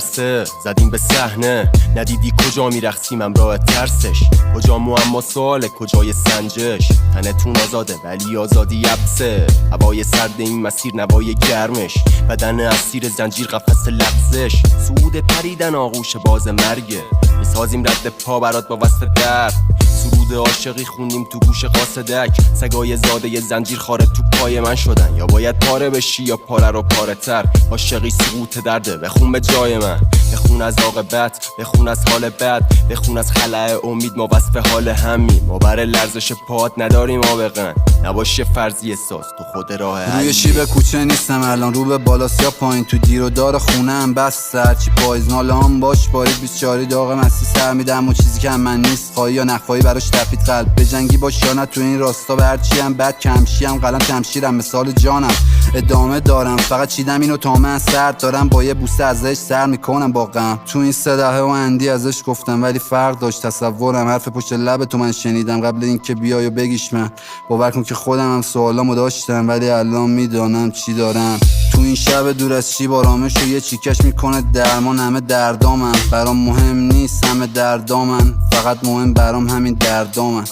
ترسه زدیم به صحنه، ندیدی کجا میرقصیم همراه ترسش، کجا معما سواله کجای سنجش، تنتون آزاده ولی آزادی یبسه، هوای سرد این مسیر نوای گرمش، بدن اسیر زنجیر قفس لغزش، صعود پریدن آغوش باز مرگه، میسازیم رد پا برات با وصف درد، سرود عاشقی خوندیم تو گوش قاصدک، سگای زاده ی زنجیر خاره تو پای من شدن، یا باید پاره بشی یا پاره رو پاره تر، عاشقی سقوط درده بخون به جای من، بخون از عاقبت، بخون از حال بد، بخون از خلأ امید، ما وصف حال همین، ما بر لرزش پات نداریم آبقن، نباشه فرضی ساز تو خود راه حل. روی شیب کوچه نیستم الان، رو به بالاست یا پایین، تو دیر و دار خونه هم بس هرچی پاییز نالام باش بارید 24 داغ مستی سر میدم و چیزی که هم من نیست، خواهی یا نخواهی براش تپید قلب، به جنگی باش یا نه تو این راستا، به هرچی هم بد کمشیم قلم شمشیرم مثال جانم، ادامه دارم فقط چیدم اینو تا من سرد دارم، با یه بوسه ازش سر میکنم با غم، تو این 3 دهه و اندی ازش گفتم ولی فرق داشت تصورم، حرف پشت لب تو من شنیدم قبل اینکه بیای و بگیش، من باور کن که خودم هم سوالامو داشتم ولی الان میدانم چی دارم، تو این شب دور از شیب آرامش و یه چیکش میکنه درمان، همه دردامن برام مهم نیست، همه دردامن فقط مهم برام همین دردامن،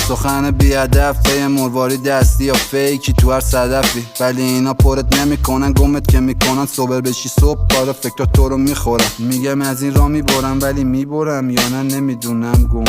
سخن بی هدف پی مرواری دستی یا فیکی تو هر صدفی، ولی اینا پرت نمیکنن گمت که میکنن، صبر بشی صبح باره فکرات تو رو میخورم، میگم از این راه میبرم ولی میبرم یا نه نمیدونم گمم.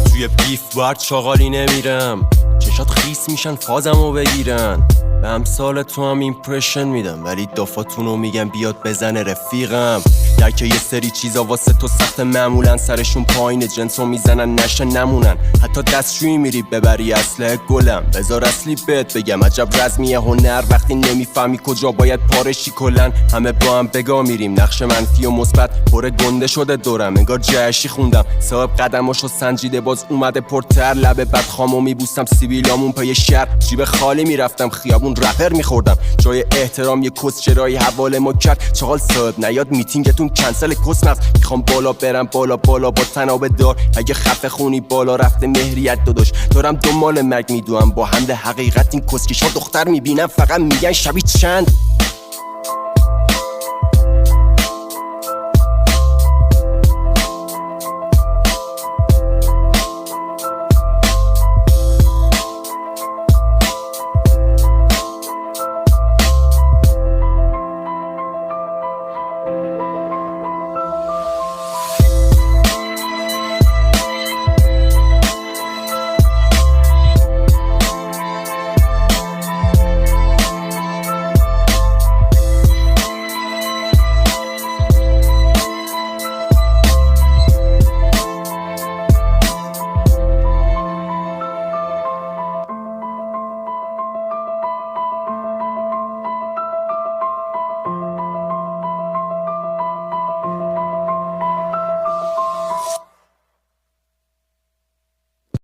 توی بیف باید چاقالی نمیرم، چشات خیس میشن فازمو بگیرن، به امثال تو هم ایمپرشن میدم ولی دافاتونو میگم بیاد بزنه رفیقم، درک یه سری چیزا واسه تو سخت معمولا، سرشون پایین جنسو میزنن نشه نمونن، حتی دستشویی میری ببری اسلحه گلم، بذار اصلی بهت بگم عجب رزمیه هنر، وقتی نمیفهمی کجا باید پارشی کلن، همه با هم بگا میریم نقش منفی و مثبت پر گنده شده دورم، انگار جهشی خوندم، صاحب قدماشو سنجیده باز اومده پرتر، لب بدخامو میبوسم سیبیلامون پای شهر، جیب خالی میرفتم خیابون رپر میخوردم، جای احترام یه کسچرایی حواله ما کرد، چاقال صاحب نیاد میتینگتون کنسل کسمس، میخوام بالا برم بالا بالا با تنابه دار، اگه خفه خونی بالا رفته مهریت داداش، دارم دنبال مرگ میدوام با حمل حقیقت، این کسکشا دختر میبینم فقط میگن شبی چند.